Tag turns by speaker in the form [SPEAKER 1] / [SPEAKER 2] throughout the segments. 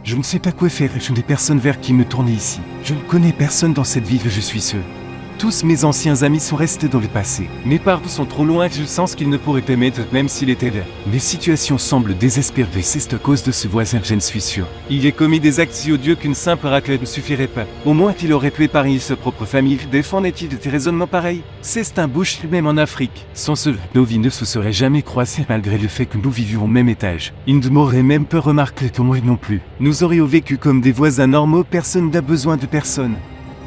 [SPEAKER 1] Je ne sais pas quoi faire et je n'ai personne vers qui me tourner ici. Je ne connais personne dans cette ville, je suis seul. Tous mes anciens amis sont restés dans le passé. Mes parents sont trop loin et je sens qu'ils ne pourraient pas m'aider même s'il était là. Mes situations semblent désespérées, c'est à cause de ce voisin, je ne suis sûr. Il a commis des actes si odieux qu'une simple raclette ne suffirait pas. Au moins qu'il aurait pu épargner sa propre famille. Défendait-il de tes raisonnements pareils? C'est un bouche même en Afrique. Sans cela, nos vies ne se seraient jamais croisées malgré le fait que nous vivions au même étage. Il ne m'aurait même pas remarqué que moi non plus. Nous aurions vécu comme des voisins normaux, personne n'a besoin de personne.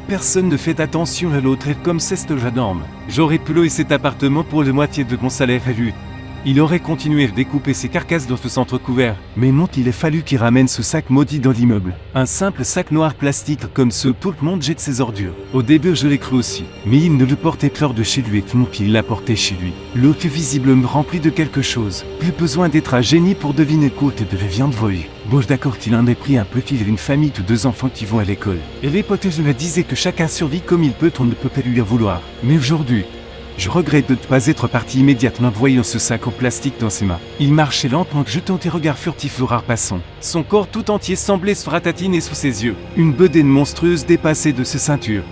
[SPEAKER 1] Personne ne fait attention à l'autre et comme c'est ce jeune homme. J'aurais pu louer cet appartement pour la moitié de mon salaire à lui. Il aurait continué à découper ses carcasses dans ce centre couvert. Mais non, il a fallu qu'il ramène ce sac maudit dans l'immeuble. Un simple sac noir plastique comme ceux tout le monde jette ses ordures. Au début je l'ai cru aussi. Mais il ne le portait plus de chez lui et non qu'il l'apportait chez lui. L'autre est visiblement rempli de quelque chose. Plus besoin d'être un génie pour deviner côte de la viande volée. Bon, d'accord qu'il en ait pris un petit et une famille de 2 enfants qui vont à l'école. Et l'hypothèse me disait que chacun survit comme il peut, on ne peut pas lui en vouloir. Mais aujourd'hui, je regrette de ne pas être parti immédiatement voyant ce sac en plastique dans ses mains. Il marchait lentement, jetant des regards furtifs aux rares passants. Son corps tout entier semblait se ratatiner sous ses yeux. Une bedaine monstrueuse dépassait de ses ceintures.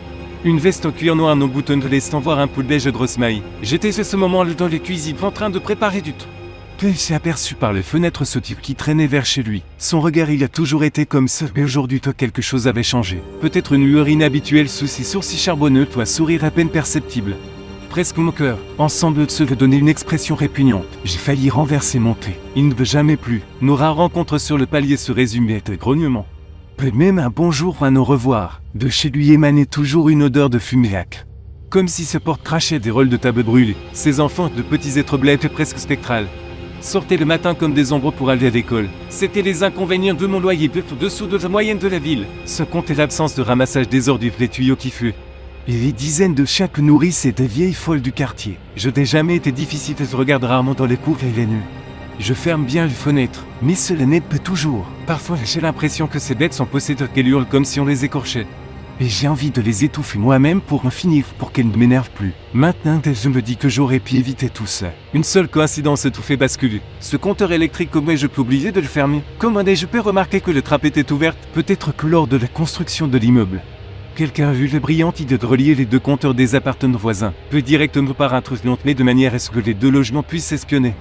[SPEAKER 1] Une veste en cuir noir non boutonnée laissant voir un peu de beige de Rossmaï. J'étais à ce moment-là dans les cuisines en train de préparer du tout. Puis il s'est aperçu par les fenêtres ce type qui traînait vers chez lui. Son regard, il a toujours été comme ça, mais aujourd'hui quelque chose avait changé. Peut-être une lueur inhabituelle sous ses sourcils charbonneux, un sourire à peine perceptible. Presque mon cœur, ensemble de se donner une expression répugnante. J'ai failli renverser mon thé. Il ne veut jamais plus. Nos rares rencontres sur le palier se résumaient à grognements. Puis même un bonjour ou un au revoir. De chez lui émanait toujours une odeur de fumiac. Comme si ce porte crachait des rôles de table brûlée. Ses enfants, de petits êtres bleus presque spectrales, sortaient le matin comme des ombres pour aller à l'école. C'étaient les inconvénients de mon loyer dessous de la moyenne de la ville. Ce comptait l'absence de ramassage des ordures, les tuyaux qui fuient. Et les dizaines de chiens que nourrissent des vieilles folles du quartier. Je n'ai jamais été difficile, je regarde rarement dans les cours et les nuits. Je ferme bien les fenêtres, mais cela n'aide pas toujours. Parfois j'ai l'impression que ces bêtes sont possédées, qu'elles hurlent comme si on les écorchait. Et j'ai envie de les étouffer moi-même pour en finir, pour qu'elles ne m'énervent plus. Maintenant, je me dis que j'aurais pu éviter tout ça. Une seule coïncidence tout fait basculer. Ce compteur électrique, comment ai-je pu oublier de le fermer? Comment ai-je pu remarquer que la trappe était ouverte? Peut-être que lors de la construction de l'immeuble, quelqu'un a vu la brillante idée de relier les 2 compteurs des appartements voisins, peu directement par un trou mais de manière à ce que les 2 logements puissent s'espionner.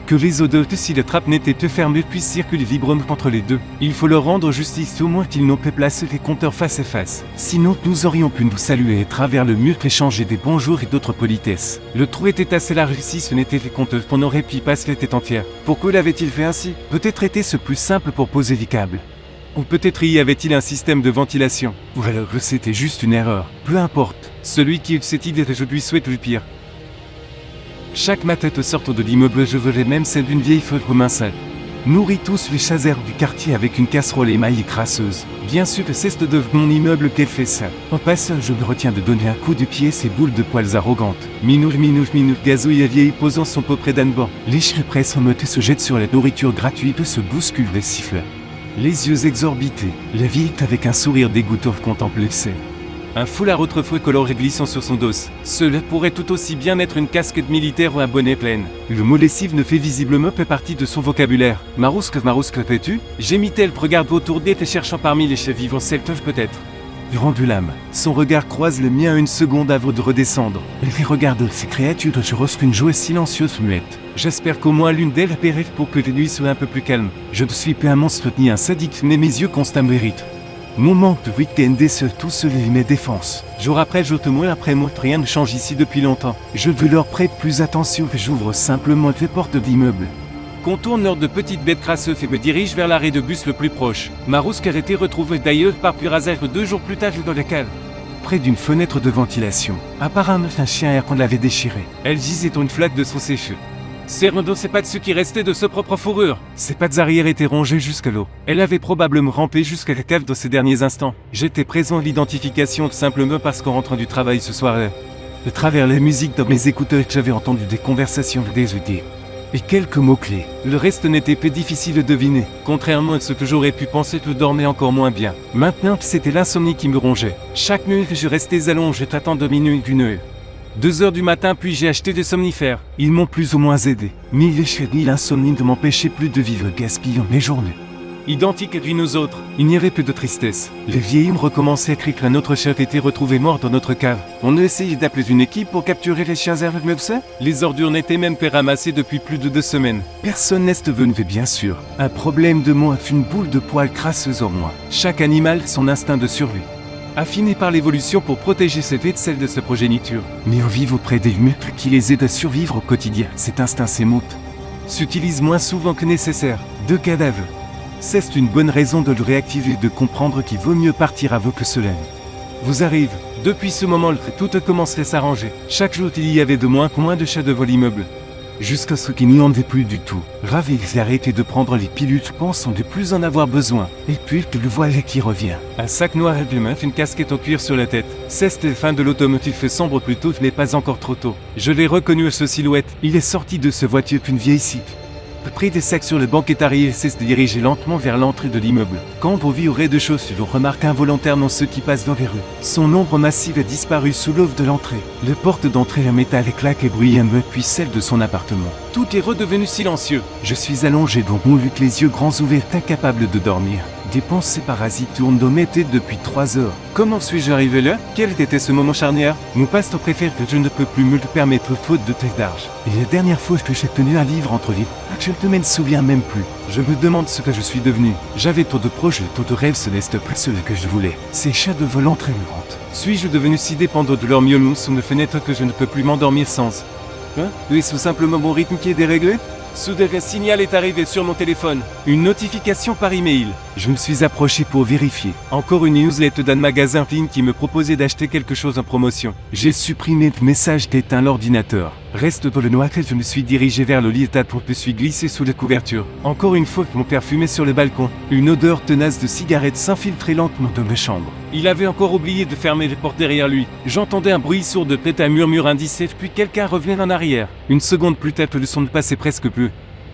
[SPEAKER 1] Que les odeurs, si la trappe n'était pas fermée, puissent circuler librement entre les 2. Il faut leur rendre justice, au moins qu'ils n'ont pas placé les compteurs face à face. Sinon, nous aurions pu nous saluer à travers le mur, échanger des bonjours et d'autres politesses. Le trou était assez large si ce n'était les compteurs qu'on aurait pu passer la tête entière. Pourquoi l'avait-il fait ainsi? Peut-être était-ce plus simple pour poser les câbles. Ou peut-être y avait-il un système de ventilation. Ou alors que c'était juste une erreur. Peu importe. Celui qui eut cette idée, je lui souhaite le pire. Chaque matin te sortant de l'immeuble, je verrais même celle d'une vieille feuille mince. Nourrit tous les chasers du quartier avec une casserole émaillée crasseuse. Bien sûr que c'est de mon immeuble qu'elle fait ça. En passant, je me retiens de donner un coup de pied à ces boules de poils arrogantes. Minouche, gazouille à vieille posant son pot près d'un banc. Les chiens pressent en motte se jettent sur la nourriture gratuite, se bousculent et sifflent. Les yeux exorbités, la vieille avec un sourire dégoûtant contemple les scènes. Un foulard autrefois coloré glissant sur son dos. Cela pourrait tout aussi bien être une casquette militaire ou un bonnet plein. Le mot lessive ne fait visiblement pas partie de son vocabulaire. Marouske, fais-tu? Gémit-elle, regarde autour d'elle et cherchant parmi les chats vivants celtes peut-être. Rendu l'âme, son regard croise le mien une seconde avant de redescendre. Elle regarde ces créatures, je reçois une joie silencieuse muette. J'espère qu'au moins l'une d'elles périsse pour que les nuits soient un peu plus calmes. Je ne suis pas un monstre ni un sadique, mais mes yeux constats méritent. Mon manque de week-end est surtout celui de mes défenses. Jour après jour, mois après mois, rien ne change ici depuis longtemps. Je veux leur prêter plus attention et j'ouvre simplement les portes de l'immeuble. Contourne nord de petites bêtes crasseuses et me dirige vers l'arrêt de bus le plus proche. Marouske a été retrouvée d'ailleurs par pur hasard 2 jours plus tard dans le cale. Près d'une fenêtre de ventilation. Apparemment un chien air qu'on l'avait déchiré. Elle gisait une flaque de son sécheux. Serrando, c'est pas de ce qui restait de sa propre fourrure. Ses pattes arrière étaient rongées jusqu'à l'eau. Elle avait probablement rampé jusqu'à la cave dans ces derniers instants. J'étais présent à l'identification simplement parce qu'en rentrant du travail ce soir-là, de travers la musique dans mes écouteurs, j'avais entendu des conversations désoutées. Et quelques mots-clés. Le reste n'était pas difficile à deviner. Contrairement à ce que j'aurais pu penser, je dormais encore moins bien. Maintenant, c'était l'insomnie qui me rongeait. Chaque nuit, je restais allongé, traitant de minuit d'une heure. 2 heures du matin, puis j'ai acheté des somnifères. Ils m'ont plus ou moins aidé. Ni les chiens ni l'insomnie ne m'empêchaient plus de vivre, gaspillant mes journées. identiques l'une aux autres. Il n'y avait plus de tristesse. Les vieilles hommes recommençaient à crier qu'un autre chien était retrouvé mort dans notre cave. On a essayé d'appeler une équipe pour capturer les chiens hermeux. Les ordures n'étaient même pas ramassées depuis plus de 2 semaines. Personne n'est venu, bien sûr. Un problème de moi, une boule de poils crasseuse en moi. Chaque animal a son instinct de survie, affiné par l'évolution pour protéger ses faits de celle de sa progéniture. Mais on vit auprès des humains qui les aident à survivre au quotidien. Cet instinct s'émoute, s'utilise moins souvent que nécessaire. 2 cadavres. C'est une bonne raison de le réactiver et de comprendre qu'il vaut mieux partir avant que cela vous arrive. Depuis ce moment, tout commençait à s'arranger. Chaque jour, il y avait de moins en moins de chats devant l'immeuble, jusqu'à ce qu'il n'y en ait plus du tout. Ravi, ils arrêtaient de prendre les pilules, pensant de plus en avoir besoin. Et puis, le voilà qui revient. Un sac noir et bleu, une casquette en cuir sur la tête. C'est la fin de l'automotive fait sombre plus tôt, mais pas encore trop tôt. Je l'ai reconnu à ce silhouette. Il est sorti de ce voiture qu'une vieille cycle, pris des sacs sur le banquetarié et s'est dirigé lentement vers l'entrée de l'immeuble. Quand vous vit au rez-de-chaussée, vous remarquez involontairement ceux qui passent dans les rues. Son ombre massive a disparu sous l'oeuvre de l'entrée. Le porte d'entrée en métal éclate et bruyamment, puis celle de son appartement. Tout est redevenu silencieux. Je suis allongé dans mon lit, les yeux grands ouverts, incapable de dormir. Des pensées parasites tournent dans mes têtes depuis 3 heures. Comment suis-je arrivé là? Quel était ce moment charnière? Mon pasteur préfère que je ne peux plus me le permettre faute de tête d'argent. Et la dernière fois que j'ai tenu un livre entre les mains, je ne me souviens même plus. Je me demande ce que je suis devenu. J'avais trop de projets, trop de rêves, ce n'est pas ce que je voulais. Ces chats de volant trémulantes. Suis-je devenu si dépendant de leur miaulous sous une fenêtre que je ne peux plus m'endormir sans? Est-ce simplement mon rythme qui est déréglé? Soudain, un signal est arrivé sur mon téléphone. Une notification par email. Je me suis approché pour vérifier. Encore une newsletter d'un magasin en ligne qui me proposait d'acheter quelque chose en promotion. J'ai supprimé le message d'éteindre l'ordinateur. Reste dans le noir et je me suis dirigé vers le lit et me suis glissé sous la couverture. Encore une fois, mon père fumait sur le balcon. Une odeur tenace de cigarette s'infiltrait lentement dans ma chambre. Il avait encore oublié de fermer les portes derrière lui. J'entendais un bruit sourd de tête, un murmure indiscret, puis quelqu'un revenait en arrière. Une seconde plus tard, le son ne passait presque plus.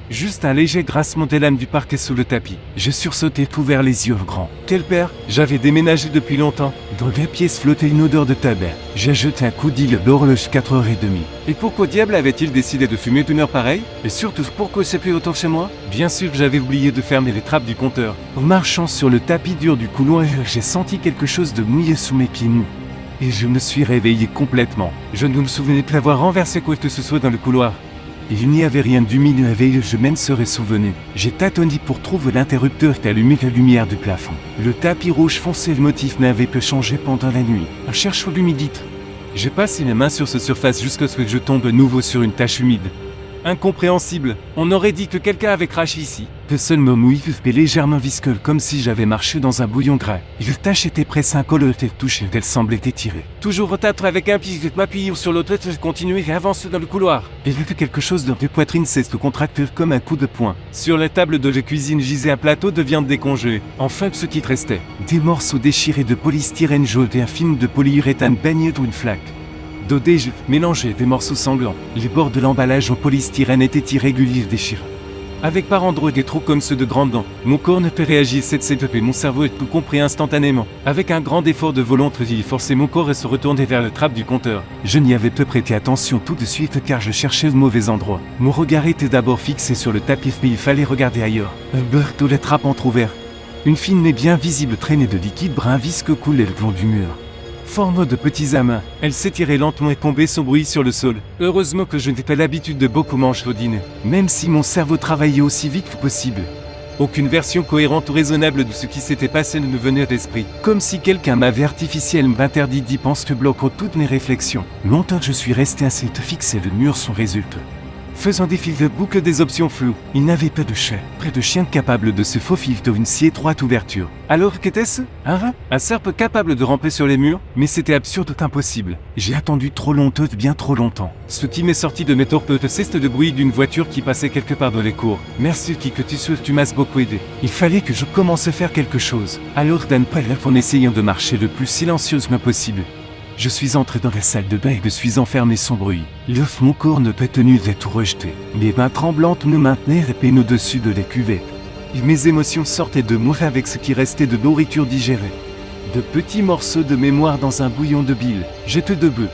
[SPEAKER 1] Juste un léger grincement des lames du parquet sous le tapis. Je sursautais, ouvert les yeux grands. Quel père? J'avais déménagé depuis longtemps. Dans la pièce flottait une odeur de tabac. J'ai jeté un coup d'œil à l'horloge 4h30. Et pourquoi diable avait-il décidé de fumer d'une heure pareille? Et surtout, pourquoi c'est plus autant chez moi? Bien sûr, j'avais oublié de fermer les trappes du compteur. En marchant sur le tapis dur du couloir, j'ai senti quelque chose de mouillé sous mes pieds nus. Et je me suis réveillé complètement. Je ne me souvenais plus avoir renversé quoi que ce soit dans le couloir. Il n'y avait rien d'humide la veille, je m'en serais souvenu. J'ai tâtonné pour trouver l'interrupteur et allumé la lumière du plafond. Le tapis rouge foncé, le motif n'avait pas changé pendant la nuit. En cherchant l'humidité, j'ai passé mes mains sur cette surface jusqu'à ce que je tombe de nouveau sur une tache humide. Incompréhensible. On aurait dit que quelqu'un avait craché ici. Le seul mot mouillé et légèrement visqueux, comme si j'avais marché dans un bouillon gras. La tache était presque incolore et touchée, elle semblait étirée. Toujours retâtre avec un pied, je m'appuyais sur l'autre, je continuais et avançais dans le couloir. Il y avait quelque chose dans les poitrines s'est contracté comme un coup de poing. Sur la table de la cuisine gisait un plateau de viande décongelée. Enfin, ce qui restait. Des morceaux déchirés de polystyrène jaune et un film de polyuréthane baigné dans une flaque d'eau mélangée des morceaux sanglants. Les bords de l'emballage en polystyrène étaient irréguliers et déchirés, avec par endroits des trous comme ceux de grandes dents. Mon corps ne peut réagir cette et mon cerveau est tout compris instantanément. Avec un grand effort de volonté, j'ai forcé mon corps à se retourner vers le trappe du compteur. Je n'y avais pas prêté attention tout de suite car je cherchais le mauvais endroit. Mon regard était d'abord fixé sur le tapis mais il fallait regarder ailleurs. Un beurre de la trappe entrouverte. Une fine mais bien visible traînée de liquide brun visqueux coulait le long du mur. Forme de petits amas, elle s'étirait lentement et tombait sans bruit sur le sol. Heureusement que je n'ai pas l'habitude de beaucoup manger au dîner, même si mon cerveau travaillait aussi vite que possible. Aucune version cohérente ou raisonnable de ce qui s'était passé ne me venait à l'esprit. Comme si quelqu'un m'avait artificiellement interdit d'y penser, bloquant toutes mes réflexions. Longtemps je suis resté assez fixé le mur sans résultat. Faisant défiler de boucle des options floues, il n'avait pas de chat, près de chien capable de se faufiler dans une si étroite ouverture. Alors qu'était-ce? Un rat? Un serpe capable de ramper sur les murs? Mais c'était absurde et impossible. J'ai attendu trop longtemps, bien trop longtemps. Ce qui m'est sorti de mes torpeurs, c'est le bruit d'une voiture qui passait quelque part dans les cours. Merci qui que tu m'as beaucoup aidé. Il fallait que je commence à faire quelque chose. Alors Dan Paler en essayant de marcher le plus silencieusement possible. Je suis entré dans la salle de bain et me suis enfermé sans bruit. L'œuf, mon corps ne peut tenu d'être tout rejeté. Mes mains tremblantes me maintenaient épais au-dessus de la cuvette. Et mes émotions sortaient de moi avec ce qui restait de nourriture digérée. De petits morceaux de mémoire dans un bouillon de bile. J'étais debout,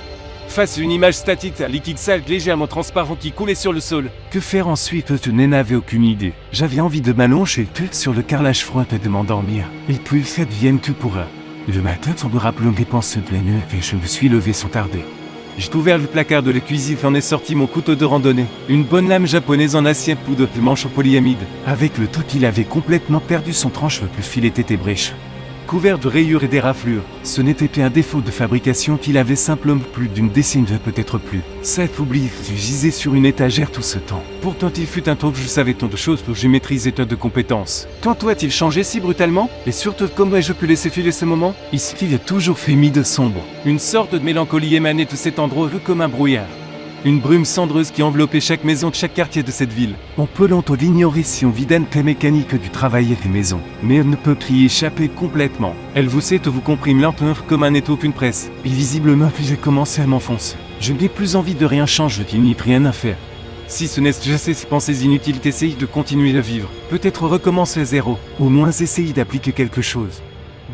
[SPEAKER 1] face à une image statique, un liquide sale légèrement transparent qui coulait sur le sol. Que faire ensuite? Je n'avais aucune idée. J'avais envie de m'allonger sur le carrelage froid et de m'endormir. Et puis ça devienne tout pour un. Le matin, en me rappelant des pensées de la nuit, et je me suis levé sans tarder. J'ai ouvert le placard de la cuisine et en ai sorti mon couteau de randonnée. Une bonne lame japonaise en acier poudre de manche en polyamide. Avec le temps qu'il avait complètement perdu son tranche, le fil était ébréché. Couvert de rayures et d'éraflures, ce n'était qu'un défaut de fabrication qu'il avait simplement plus d'une décennie, peut-être plus. Cet oubli, je gisais sur une étagère tout ce temps. Pourtant il fut un temps que je savais tant de choses que j'ai maîtrisé tant de compétences. Tantôt a-t-il changé si brutalement? Et surtout comment ai-je pu laisser filer ce moment? Ici il a toujours fait mi-de sombre. Une sorte de mélancolie émanait de cet endroit comme un brouillard. Une brume cendreuse qui enveloppait chaque maison de chaque quartier de cette ville. On peut longtemps l'ignorer si on vit d'un la mécanique du travail et des maisons. Mais elle ne peut y échapper complètement. Elle vous sait vous comprime lentement comme un étau qu'une presse. Et visiblement, j'ai commencé à m'enfoncer. Je n'ai plus envie de rien changer, il n'y a rien à faire. Si ce n'est que ces pensées inutiles, t'essayes de continuer à vivre. Peut-être recommencer à zéro. Au moins essayer d'appliquer quelque chose.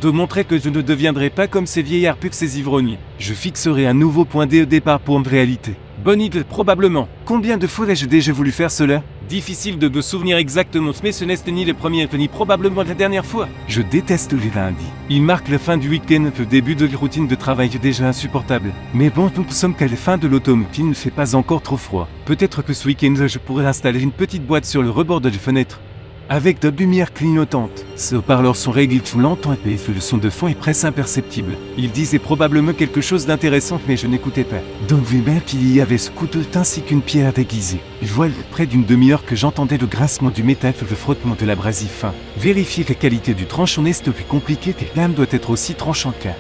[SPEAKER 1] De montrer que je ne deviendrai pas comme ces vieillards puis que ces ivrognes. Je fixerai un nouveau point de départ pour une réalité. Bonne idée, probablement. Combien de fois ai-je déjà voulu faire cela? Difficile de me souvenir exactement, mais ce n'est ni le premier ni probablement la dernière fois. Je déteste les lundis. Il marque la fin du week-end, le début de la routine de travail déjà insupportable. Mais bon, nous ne sommes qu'à la fin de l'automne, qu'il ne fait pas encore trop froid. Peut-être que ce week-end, je pourrais installer une petite boîte sur le rebord de la fenêtre. Avec de lumière clignotante. Ces haut-parleurs sont réglés tout longtemps et le son de fond est presque imperceptible. Il disait probablement quelque chose d'intéressant mais je n'écoutais pas. Donc vu-même qu'il y avait ce couteau ainsi qu'une pierre déguisée. Je vois près d'une demi-heure que j'entendais le grincement du métal et le frottement de l'abrasif fin. Vérifier la qualité du tranchant est plus compliqué et l'âme doit être aussi tranchant qu'un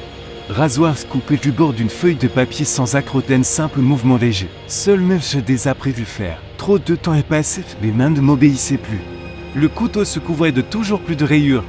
[SPEAKER 1] rasoir coupé du bord d'une feuille de papier sans accroc d'un simple mouvement léger. Seulement je déjà prévu faire. Trop de temps est passé, mes mains ne m'obéissaient plus. Le couteau se couvrait de toujours plus de rayures.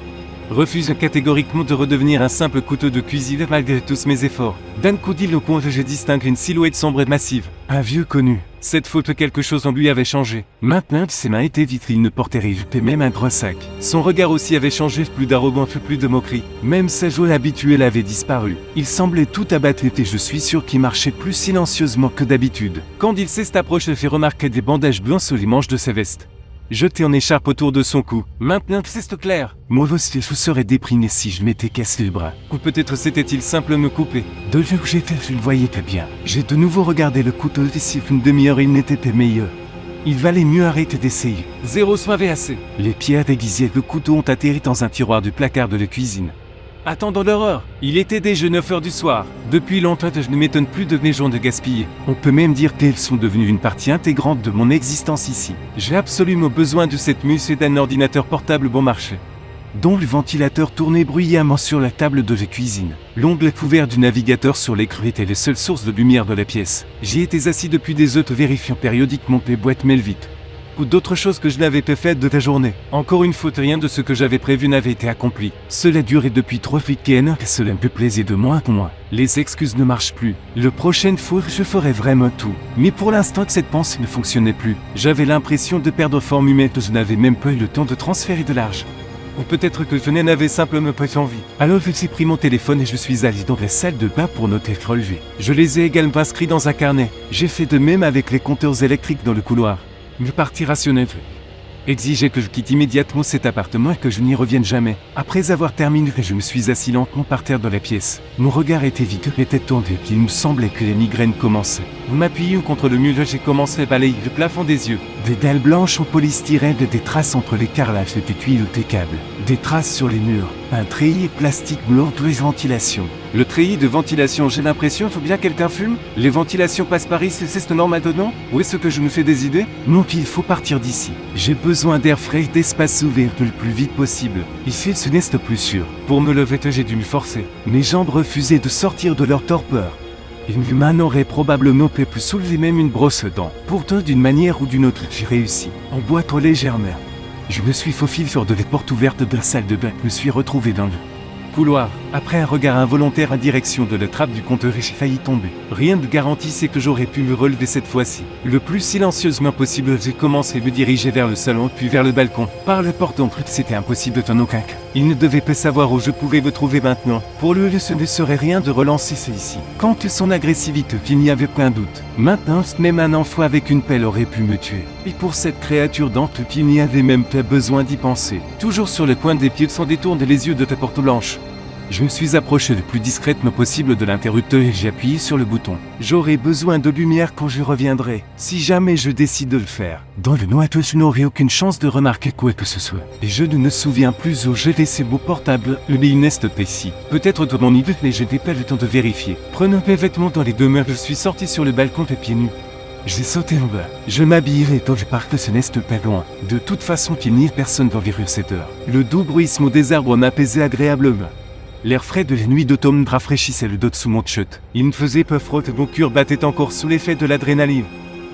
[SPEAKER 1] Refuse catégoriquement de redevenir un simple couteau de cuisine malgré tous mes efforts. D'un coup d'île au coin, je distingue une silhouette sombre et massive. Un vieux connu. Cette faute, quelque chose en lui avait changé. Maintenant, ses mains étaient vitres, il ne portait rien, même un gros sac. Son regard aussi avait changé, plus d'arrogance, plus de moquerie. Même sa joie habituelle avait disparu. Il semblait tout abattu et je suis sûr qu'il marchait plus silencieusement que d'habitude. Quand il s'est approché, fait remarquer des bandages blancs sur les manches de sa veste. Jeté en écharpe autour de son cou. Maintenant c'est clair. Moi aussi je serais déprimé si je m'étais cassé le bras. Ou peut-être s'était-il simplement coupé. De là où j'étais, je ne voyais pas bien. J'ai de nouveau regardé le couteau d'ici une demi-heure, il n'était pas meilleur. Il valait mieux arrêter d'essayer. Zéro soin assez. Les pierres déguisées et le couteau ont atterri dans un tiroir du placard de la cuisine. Attendons l'horreur. Il était déjà 9h du soir. Depuis longtemps, je ne m'étonne plus de mes journées gaspillées. On peut même dire qu'elles sont devenues une partie intégrante de mon existence ici. J'ai absolument besoin de cette muse et d'un ordinateur portable bon marché, dont le ventilateur tournait bruyamment sur la table de la cuisine. L'onglet couvert du navigateur sur l'écran était la seule source de lumière de la pièce. J'y étais assis depuis des heures, vérifiant périodiquement que les boîtes mail vite. Ou d'autres choses que je n'avais pas faites de la journée. Encore une fois, rien de ce que j'avais prévu n'avait été accompli. Cela durait depuis 3 week-ends et cela me plaisait de moins en moins. Les excuses ne marchent plus. La prochaine fois, je ferai vraiment tout. Mais pour l'instant, cette pensée ne fonctionnait plus. J'avais l'impression de perdre forme humaine et je n'avais même pas eu le temps de transférer de l'argent. Ou peut-être que je n'en avais simplement pas envie. Alors j'ai pris mon téléphone et je suis allé dans la salle de bain pour noter le relevé. Je les ai également inscrits dans un carnet. J'ai fait de même avec les compteurs électriques dans le couloir. Le parti rationnel exigeait que je quitte immédiatement cet appartement et que je n'y revienne jamais. Après avoir terminé, je me suis assis lentement par terre dans la pièce. Mon regard était vide, la tête tendue, il me semblait que les migraines commençaient. M'appuyant contre le mur, j'ai commencé à balayer le plafond des yeux. Des dalles blanches en polystyrène, des traces entre les carrelages des tuiles ou des câbles. Des traces sur les murs. Un treillis plastique blanc de ventilation. Le treillis de ventilation, j'ai l'impression, faut bien quelqu'un fume? Les ventilations passent par ici, c'est normal maintenant? Ou est-ce que je me fais des idées? Non, il faut partir d'ici. J'ai besoin d'air frais et d'espace ouvert le plus vite possible. Ici, ce n'est plus sûr. Pour me lever, j'ai dû me forcer. Mes jambes refusaient de sortir de leur torpeur. Une humaine aurait probablement pu soulever même une brosse à dents. Pourtant, d'une manière ou d'une autre, j'ai réussi. En boitant légèrement. Je me suis faufilé sur de les portes ouvertes de la salle de bain. Je me suis retrouvé dans le couloir. Après un regard involontaire en direction de la trappe du compteur, j'ai failli tomber. Rien ne garantissait que j'aurais pu me relever cette fois-ci. Le plus silencieusement possible, j'ai commencé à me diriger vers le salon, puis vers le balcon. Par la porte d'entrée, c'était impossible en aucun cas. Il ne devait pas savoir où je pouvais me trouver maintenant. Pour lui, ce ne serait rien de relancer ça ici. Quant à son agressivité, il n'y avait aucun doute. Maintenant, même un enfant avec une pelle aurait pu me tuer. Et pour cette créature d'Ante, il n'y avait même pas besoin d'y penser. Toujours sur le coin des pieds, sans détourner les yeux de ta porte blanche. Je me suis approché le plus discrètement possible de l'interrupteur et j'ai appuyé sur le bouton. J'aurai besoin de lumière quand je reviendrai, si jamais je décide de le faire. Dans le noir, je n'aurai aucune chance de remarquer quoi que ce soit. Et je ne me souviens plus où j'ai laissé mon portable, le business ici. Peut-être de mon niveau, mais je n'ai pas le temps de vérifier. Prenant mes vêtements dans les deux mains, je suis sorti sur le balcon les pieds nus. J'ai sauté en bas. Je m'habillerai quand je parte, ce n'est pas loin. De toute façon, il n'y a personne dans les rues à cette heure. Le doux bruissement des arbres m'apaisait agréablement. L'air frais de la nuit d'automne rafraîchissait le dos sous mon tchut. Il me faisait peu froid et mon cœur battait encore sous l'effet de l'adrénaline.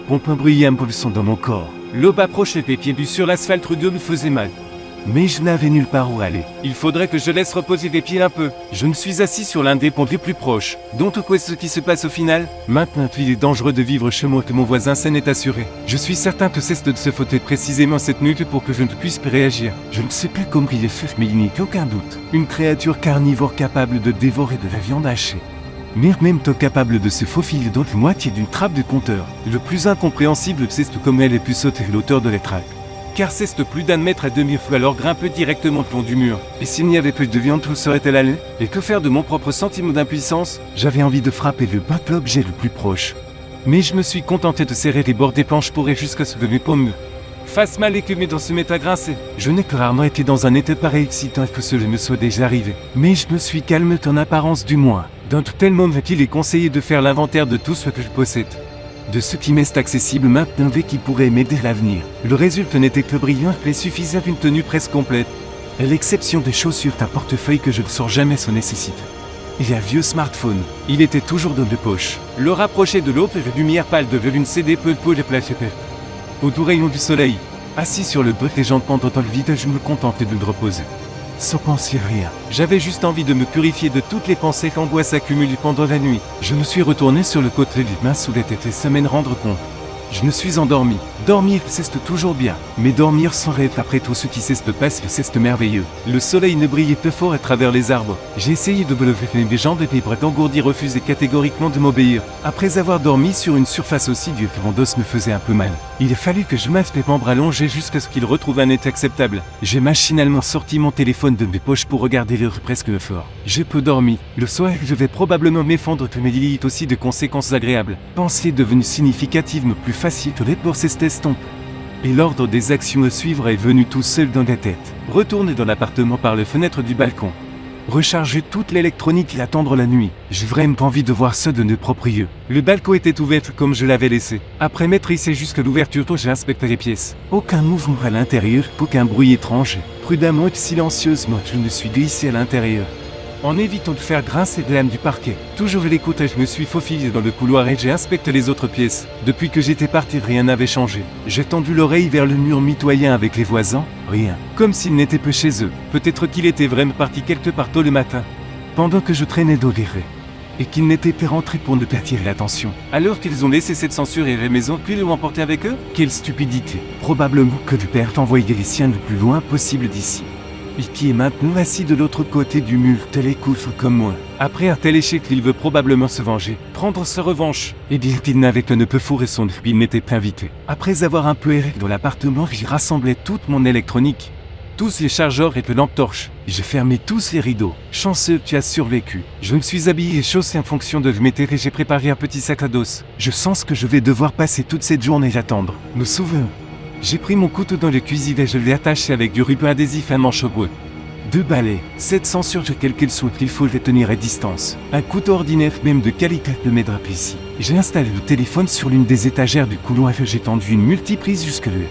[SPEAKER 1] Pompe un bruit impulsant dans mon corps. L'aube approchait, mes pieds dus sur l'asphalte rugueux me faisaient mal. Mais je n'avais nulle part où aller. Il faudrait que je laisse reposer les pieds un peu. Je me suis assis sur l'un des ponts les plus proches. Donc quoi est-ce qui se passe au final? Maintenant, il est dangereux de vivre chez moi que mon voisin s'en est assuré. Je suis certain que c'est de se faute précisément cette nuit pour que je ne puisse pas réagir. Je ne sais plus comment il est fait, mais il n'y a aucun doute. Une créature carnivore capable de dévorer de la viande hachée. Mais même toi capable de se faufiler dans la moitié d'une trappe de compteur. Le plus incompréhensible, c'est comme elle ait pu sauter l'auteur de la trappe. Car c'est plus d'un mètre à demi-feu, alors grimper directement le fond du mur. Et s'il n'y avait plus de viande, où serait-elle allée? Et que faire de mon propre sentiment d'impuissance? J'avais envie de frapper le bas de l'objet le plus proche. Mais je me suis contenté de serrer les bords des planches pourries jusqu'à ce que mes paumes fassent mal et que mes dents se mettent à grincer. Je n'ai que rarement été dans un état pareil excitant que cela me soit déjà arrivé. Mais je me suis calme en apparence du moins. Dans tout tel moment qu'il est conseillé de faire l'inventaire de tout ce que je possède. De ce qui m'est accessible maintenant et qui pourrait m'aider à l'avenir. Le résultat n'était que brillant et suffisait d'une tenue presque complète. À l'exception des chaussures, un portefeuille que je ne sors jamais sans nécessité. Et un vieux smartphone. Il était toujours dans mes poches. Le rapprocher de l'autre et la lumière pâle de une CD peu de les plages au doux rayon du soleil. Assis sur le brick, les jambes pendant le vide, je me contentais de me reposer. Sans penser à rien. J'avais juste envie de me purifier de toutes les pensées qu'angoisse accumulées pendant la nuit. Je me suis retourné sur le côté des mains sous la tête et ça m'en rendre compte. Je me suis endormi. Dormir, c'est toujours bien. Mais dormir sans rêve après tout ce qui se passe, c'est merveilleux. Le soleil ne brillait peu fort à travers les arbres. J'ai essayé de me lever mes jambes et mes bras engourdis refusaient catégoriquement de m'obéir. Après avoir dormi sur une surface aussi dure que mon dos me faisait un peu mal. Il a fallu que je m'affle les membres allongés jusqu'à ce qu'il retrouve un état acceptable. J'ai machinalement sorti mon téléphone de mes poches pour regarder l'heure presque fort. J'ai peu dormi. Le soir, je vais probablement m'effondrer, mais il y a aussi de conséquences agréables. Pensée devenue significative me plus facile que les pour ces estompe. Et l'ordre des actions à suivre est venu tout seul dans la tête. Retourner dans l'appartement par les fenêtres du balcon. Recharger toute l'électronique et attendre la nuit. J'ai vraiment envie de voir ça de nos propres yeux. Le balcon était ouvert comme je l'avais laissé. Après m'être hissé jusqu'à l'ouverture, j'ai inspecté les pièces. Aucun mouvement à l'intérieur, aucun bruit étrange. Prudemment et silencieusement, je me suis glissé à l'intérieur. En évitant de faire grincer les lames du parquet. Toujours à l'écoute, je me suis faufilé dans le couloir et j'ai inspecté les autres pièces. Depuis que j'étais parti, rien n'avait changé. J'ai tendu l'oreille vers le mur mitoyen avec les voisins. Rien. Comme s'ils n'étaient pas chez eux. Peut-être qu'il était vraiment parti quelque part tôt le matin. Pendant que je traînais d'Oléré. Et qu'ils n'étaient pas rentrés pour ne pas attirer l'attention. Alors qu'ils ont laissé cette censure et la maison, puis l'ont emporté avec eux? Quelle stupidité. Probablement que le père envoyait les siens le plus loin possible d'ici. Et qui est maintenant assis de l'autre côté du mur, tel écouffe comme moi. Après un tel échec, il veut probablement se venger, prendre sa revanche. Et bien qu'il n'avait que ne peu fourrer son il n'était pas invité. Après avoir un peu erré dans l'appartement, j'ai rassemblé toute mon électronique. Tous les chargeurs et les lampes torches. J'ai fermé tous les rideaux. Chanceux, tu as survécu. Je me suis habillé et chaussé en fonction de mes et j'ai préparé un petit sac à dos. Je sens que je vais devoir passer toute cette journée à attendre. Nous sauvons. J'ai pris mon couteau dans le cuisine et je l'ai attaché avec du ruban adhésif à manche au bois. 2 balais, cette censure quelle qu'elle soit, il faut les tenir à distance. Un couteau ordinaire, même de qualité, ne m'aidera plus ici. J'ai installé le téléphone sur l'une des étagères du couloir et j'ai tendu une multiprise jusque-là.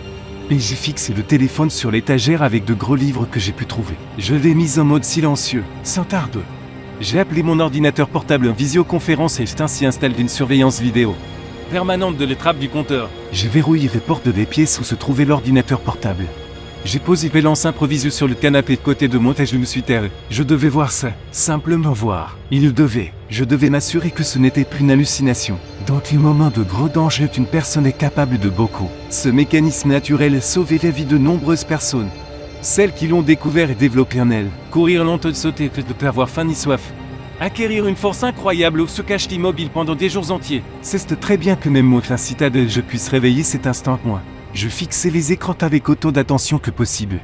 [SPEAKER 1] Et j'ai fixé le téléphone sur l'étagère avec de gros livres que j'ai pu trouver. Je l'ai mis en mode silencieux, sans tarde. J'ai appelé mon ordinateur portable en visioconférence et j'ai ainsi installé une surveillance vidéo permanente de la trappe du compteur. J'ai verrouillé les portes des pièces où se trouvait l'ordinateur portable. J'ai posé balance improvisée sur le canapé de côté de moi et je me suis terré. Je devais voir ça, simplement voir. Je devais m'assurer que ce n'était plus une hallucination. Dans les moments de gros danger, une personne est capable de beaucoup. Ce mécanisme naturel a sauvé la vie de nombreuses personnes. Celles qui l'ont découvert et développé en elles. Courir longtemps, sauter, de ne pas avoir faim ni soif. Acquérir une force incroyable où se cache immobile pendant des jours entiers. C'est très bien que même moi, la citadelle, je puisse réveiller cet instant moi. Je fixais les écrans avec autant d'attention que possible,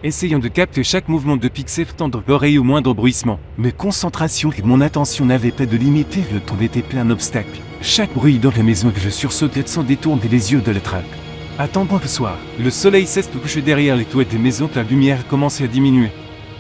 [SPEAKER 1] essayant de capter chaque mouvement de pixel tendre l'oreille au moindre bruissement. Mes concentrations et mon attention n'avaient pas de limite, le temps n'était plein d'obstacles. Chaque bruit dans la maison que je sursautais sans détourner les yeux de la trappe. Attendant le soir, le soleil cesse de coucher derrière les toits des maisons, la lumière commençait à diminuer.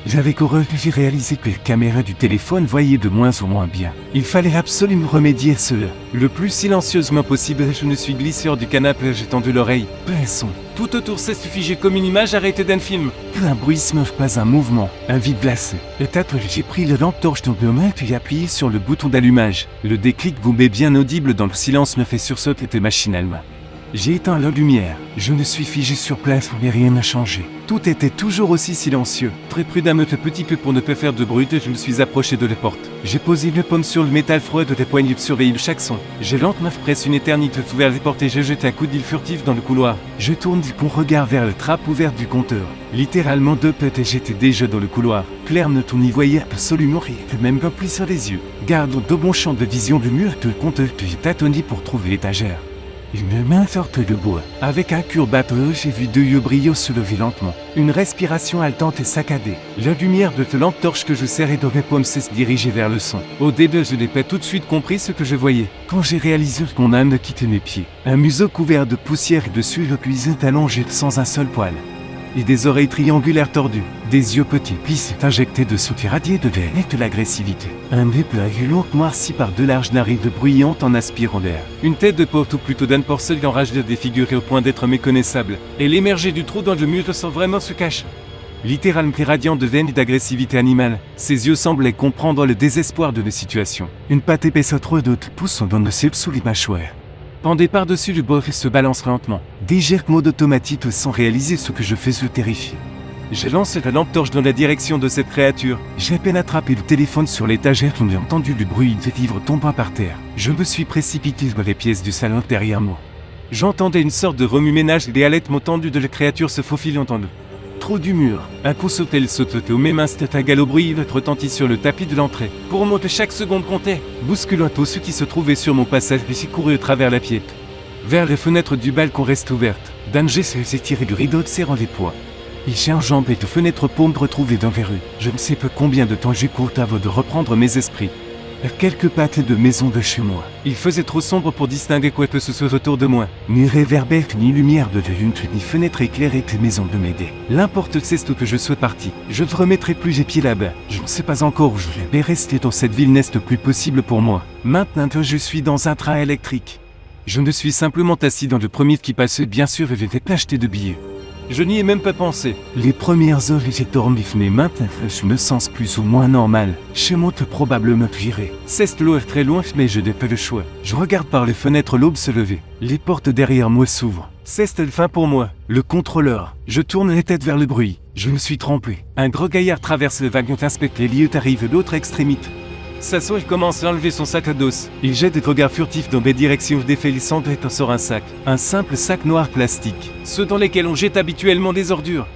[SPEAKER 1] J'avais couru, j'ai réalisé que les caméras du téléphone voyaient de moins en moins bien. Il fallait absolument remédier à cela. Le plus silencieusement possible, je me suis glissé hors du canapé, j'ai tendu l'oreille. Pas un son. Tout autour s'est figé comme une image arrêtée d'un film. Pas un bruissement, pas un mouvement, un vide glacé. Peut-être j'ai pris la lampe torche dans mes mains et appuyé sur le bouton d'allumage. Le déclic bombait bien audible dans le silence me fait sursauter machinalement. J'ai éteint la lumière, je me suis figé sur place mais rien n'a changé. Tout était toujours aussi silencieux. Très prudemment un petit peu pour ne pas faire de bruit, je me suis approché de la porte. J'ai posé le paume sur le métal froid de la poignée de surveiller chaque son. J'ai lentement presque une éternité ouvert les portes et j'ai jeté un coup d'île furtif dans le couloir. Je tourne du bon regard vers la trappe ouverte du compteur. Littéralement 2 pas et j'étais déjà dans le couloir. Claire ne n'y voyait absolument rien, même pas plus sur les yeux. Gardant de bons champs de vision du mur de compteur, j'ai tâtonné pour trouver l'étagère. Une main sorte de bois. Avec un cure bateau, j'ai vu 2 yeux brillants se lever lentement. Une respiration haletante et saccadée. La lumière de la lampe torche que je serrais dans mes paumes s'est dirigée vers le son. Au début, je n'ai pas tout de suite compris ce que je voyais. Quand j'ai réalisé que mon âme quittait mes pieds. Un museau couvert de poussière et de suie cuisine allongé sans un seul poil. Et des oreilles triangulaires tordues, des yeux petits plissés injectés de soute irradiés de l'air et de l'agressivité. Un nez plat et long noirci par 2 larges narines bruyantes en aspirant l'air. Une tête de porte ou plutôt d'âne porcelaine enragée défigurée au point d'être méconnaissable. Et l'émerger du trou dans le mur sans vraiment se cacher. Littéralement radiant de veine et d'agressivité animale, ses yeux semblaient comprendre le désespoir de la situation. Une patte épaisse trop d'autres poussant dans le ciel sous les mâchoires. Pendait par-dessus le bord et se balance lentement. Des modes automatiques sans réaliser ce que je faisais terrifié. J'ai lancé la lampe torche dans la direction de cette créature. J'ai à peine attrapé le téléphone sur l'étagère quand j'ai entendu le bruit des livres tombant par terre. Je me suis précipité dans les pièces du salon derrière moi. J'entendais une sorte de remue-ménage et des halètements tendus de la créature se faufilant en eux. Trou du mur. Un coup sautait, le sautait au même instant, un galop bruyant retentit sur le tapis de l'entrée. Pour moi, chaque seconde comptait. Bousculant tous ceux qui se trouvaient sur mon passage, j'ai couru à travers la pièce. Vers les fenêtres du balcon restent ouvertes. Danger s'est tiré du rideau de serrant les poids. Et j'ai enjambé de fenêtres paumes retrouvées dans les rues. Je ne sais pas combien de temps j'ai couru avant de reprendre mes esprits. À quelques pâtés de maison de chez moi. Il faisait trop sombre pour distinguer quoi que ce soit autour de moi. Ni réverbère, ni lumière de la lune, ni fenêtre éclairée que maison de m'aider. L'importe c'est ce que je sois parti. Je ne remettrai plus les pieds là-bas. Je ne sais pas encore où je vais, mais rester dans cette ville n'est plus possible pour moi. Maintenant que je suis dans un train électrique. Je me suis simplement assis dans le premier qui passait, bien sûr, et j'ai fait acheter de billets. Je n'y ai même pas pensé. Les premières heures, j'ai dormi, mais maintenant, je me sens plus ou moins normal. Je monte probablement virer. C'est l'eau est très loin, mais je n'ai pas le choix. Je regarde par les fenêtres l'aube se lever. Les portes derrière moi s'ouvrent. C'est le fin pour moi. Le contrôleur. Je tourne la tête vers le bruit. Je me suis trompé. Un gros gaillard traverse le wagon, inspecte les lieux, arrive de l'autre extrémité. S'assoit et commence à enlever son sac à dos. Il jette des regards furtifs dans mes directions, défait les cendres et en sort un sac. Un simple sac noir plastique. Ceux dans lesquels on jette habituellement des ordures.